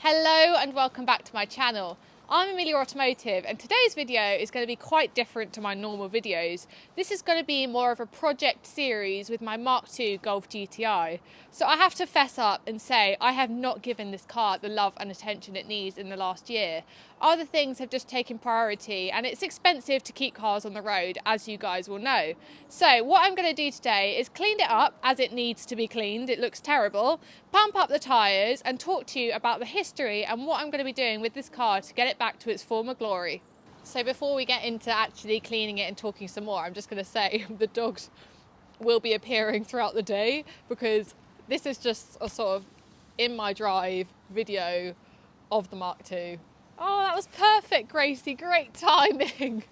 Hello and welcome back to my channel. I'm Amelia Automotive and today's video is going to be quite different to my normal videos. This is going to be more of a project series with my MK2 Golf GTI. So I have to fess up and say I have not given this car the love and attention it needs in the last year. Other things have just taken priority and it's expensive to keep cars on the road, as you guys will know. So what I'm going to do today is clean it up as it needs to be cleaned. It looks terrible. Pump up the tyres and talk to you about the history and what I'm going to be doing with this car to get it back to its former glory. So before we get into actually cleaning it and talking some more, I'm just going to say the dogs will be appearing throughout the day because this is just a sort of in my drive video of the MK2. Oh, that was perfect, Gracie, great timing.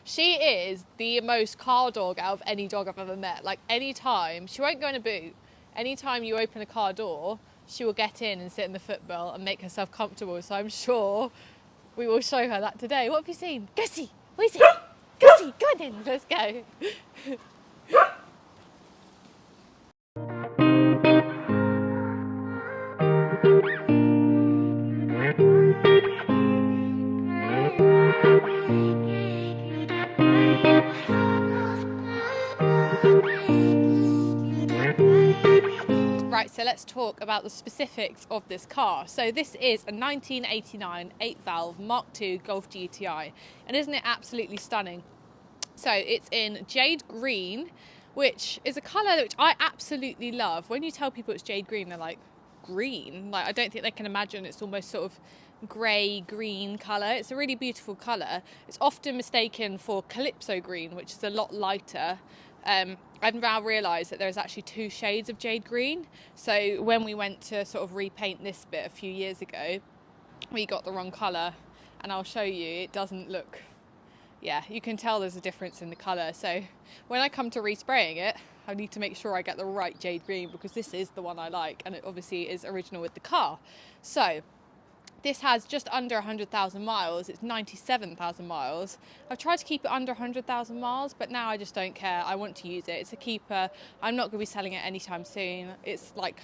She is the most car dog out of any dog I've ever met. Like anytime, she won't go in a boot. Anytime you open a car door, she will get in and sit in the footwell and make herself comfortable. So I'm sure we will show her that today. What have you seen? Gussie, what is it? Gussie, go on in, let's go. Right, so let's talk about the specifics of this car. So this is a 1989 8-valve MK2 Golf GTI, and isn't it absolutely stunning? So it's in jade green, which is a colour which I absolutely love. When you tell people it's jade green, they're like, green? Like, I don't think they can imagine it's almost sort of grey green colour. It's a really beautiful colour. It's often mistaken for calypso green, which is a lot lighter. I've now realised that there's actually two shades of jade green. So when we went to sort of repaint this bit a few years ago, we got the wrong colour, and I'll show you, it doesn't look, yeah, you can tell there's a difference in the colour. So when I come to respraying it, I need to make sure I get the right jade green because this is the one I like, and it obviously is original with the car. So this has just under 100,000 miles. It's 97,000 miles. I've tried to keep it under 100,000 miles, but now I just don't care. I want to use it. It's a keeper. I'm not going to be selling it anytime soon. It's like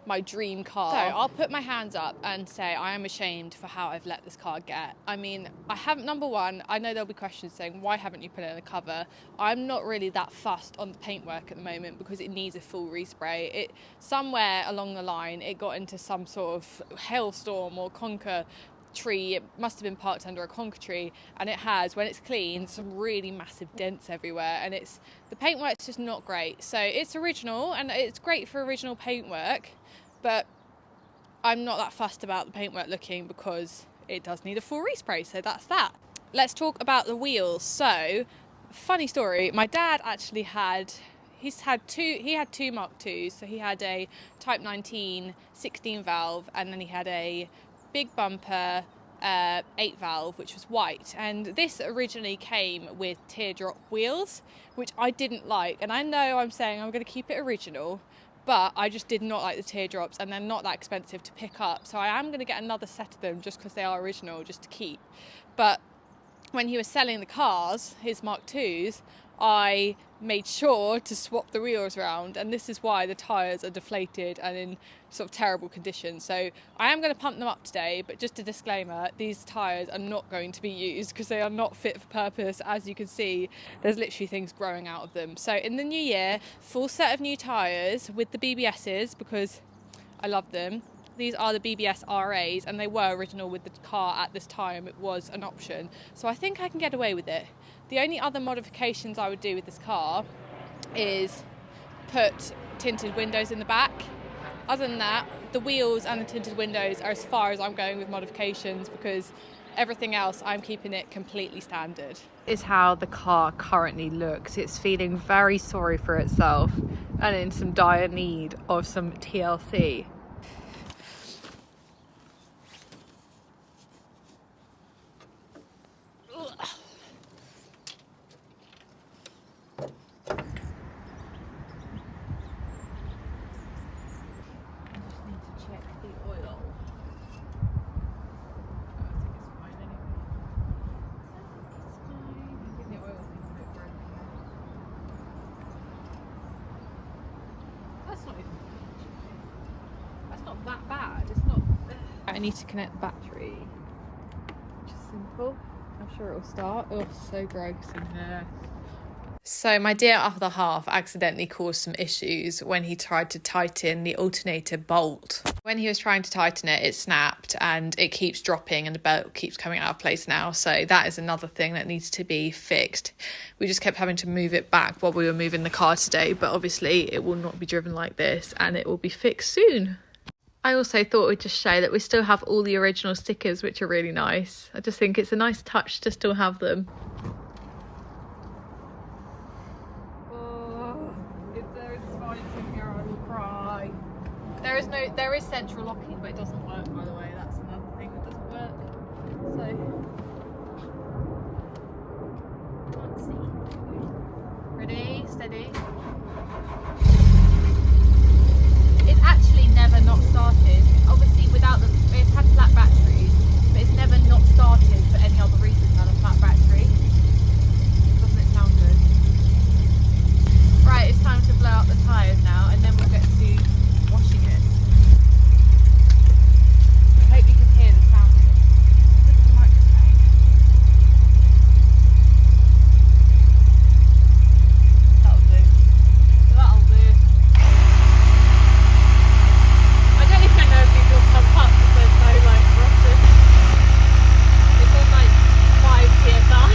my dream car. So I'll put my hands up and say I am ashamed for how I've let this car get. I mean, I haven't, number one, I know there'll be questions saying, why haven't you put it in the cover? I'm not really that fussed on the paintwork at the moment because it needs a full respray. Somewhere along the line, it got into some sort of hailstorm or conker tree. It must have been parked under a conker tree, and it has, when it's clean, some really massive dents everywhere, and the paintwork's just not great. So it's original and it's great for original paintwork, but I'm not that fussed about the paintwork looking because it does need a full respray, so that's that. Let's talk about the wheels. So, funny story, my dad actually had two MK2s. So he had a Type 19 16-valve, and then he had a big bumper 8-valve, which was white. And this originally came with teardrop wheels, which I didn't like. And I know I'm saying I'm going to keep it original, but I just did not like the teardrops, and they're not that expensive to pick up. So I am going to get another set of them just because they are original, just to keep. But when he was selling the cars, his MK2s, I made sure to swap the wheels around, and this is why the tyres are deflated and in sort of terrible condition. So I am going to pump them up today, but just a disclaimer, these tyres are not going to be used because they are not fit for purpose. As you can see, there's literally things growing out of them. So in the new year, full set of new tyres with the BBSs because I love them. These are the BBS RAs, and they were original with the car at this time. It was an option. So I think I can get away with it. The only other modifications I would do with this car is put tinted windows in the back. Other than that, the wheels and the tinted windows are as far as I'm going with modifications because everything else, I'm keeping it completely standard. This is how the car currently looks. It's feeling very sorry for itself and in some dire need of some TLC. That's not even I need to connect the battery, which is simple. I'm sure it'll start. Oh, so gross in here. So my dear other half accidentally caused some issues when he tried to tighten the alternator bolt. When he was trying to tighten it, it snapped and it keeps dropping and the belt keeps coming out of place now. So that is another thing that needs to be fixed. We just kept having to move it back while we were moving the car today, but obviously it will not be driven like this and it will be fixed soon. I also thought we'd just show that we still have all the original stickers, which are really nice. I just think it's a nice touch to still have them. There is central locking, but it doesn't work, by the way. That's another thing that doesn't work. So let's see. Ready, steady. It's actually never not started. Obviously it's had flat batteries, but it's never not started for any other reason than a flat battery. Doesn't it sound good? Right, it's time to blow out the tyres now, and then we'll get to washing it. I hope you can hear the sound of it. Look at the microphone. That'll do. That'll do. I don't even know if these will pump up because there's no like rushes. It's on like 5 psi.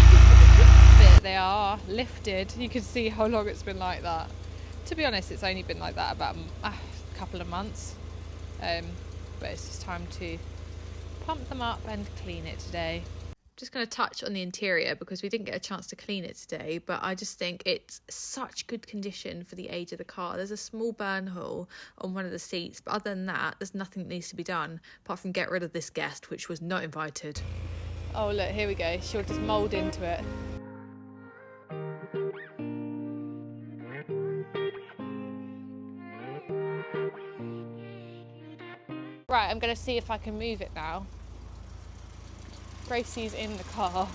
There they are, lifted. You can see how long it's been like that. To be honest, it's only been like that about a couple of months. But it's just time to pump them up and clean it today. Just going to touch on the interior because we didn't get a chance to clean it today, but I just think it's such good condition for the age of the car. There's a small burn hole on one of the seats, but other than that, there's nothing that needs to be done apart from get rid of this guest, which was not invited. Oh look, here we go. She'll just mould into it. Right, I'm going to see if I can move it now. Gracie's in the car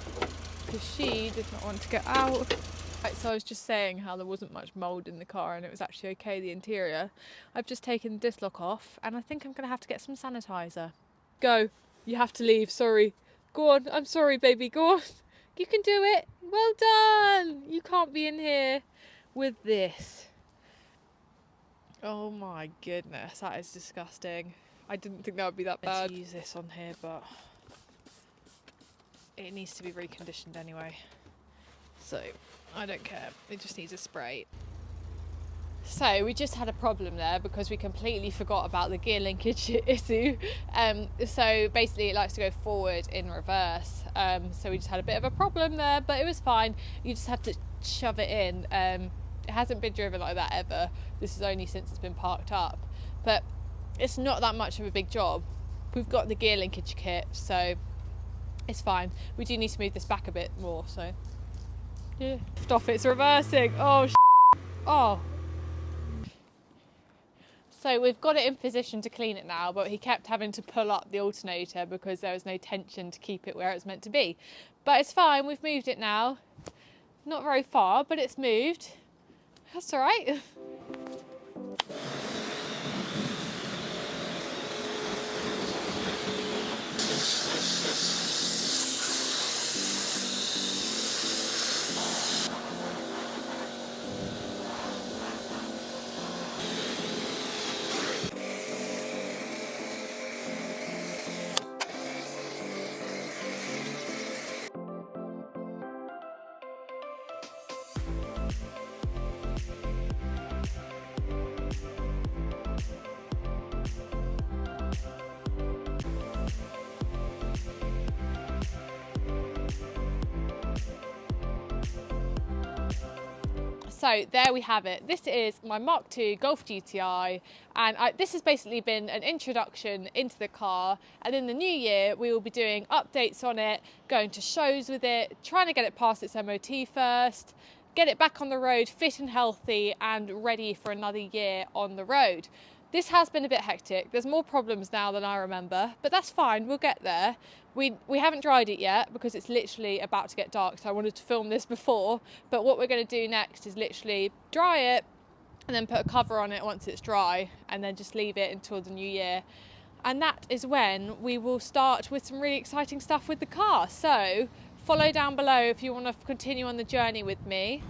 because she did not want to get out. Right, so I was just saying how there wasn't much mould in the car and it was actually okay, the interior. I've just taken the disc lock off and I think I'm going to have to get some sanitizer. Go. You have to leave, sorry. Go on, I'm sorry baby, go on. You can do it. Well done. You can't be in here with this. Oh my goodness, that is disgusting. I didn't think that would be that bad to use this on here, but it needs to be reconditioned anyway. So I don't care, it just needs a spray. So we just had a problem there because we completely forgot about the gear linkage issue. So basically it likes to go forward in reverse. So we just had a bit of a problem there, but it was fine. You just have to shove it in. It hasn't been driven like that ever. This is only since it's been parked up. But it's not that much of a big job. We've got the gear linkage kit, so it's fine. We do need to move this back a bit more, so yeah. Stop, it's reversing. Oh, oh. So we've got it in position to clean it now, but he kept having to pull up the alternator because there was no tension to keep it where it's meant to be. But it's fine, we've moved it now. Not very far, but it's moved. That's all right. So there we have it. This is my Mark II Golf GTI, and this has basically been an introduction into the car, and in the new year we will be doing updates on it, going to shows with it, trying to get it past its MOT first, get it back on the road fit and healthy and ready for another year on the road. This has been a bit hectic. There's more problems now than I remember, but that's fine, we'll get there. We haven't dried it yet because it's literally about to get dark, so I wanted to film this before, but what we're going to do next is literally dry it and then put a cover on it once it's dry and then just leave it until the new year. and that is when we will start with some really exciting stuff with the car. So follow down below if you want to continue on the journey with me.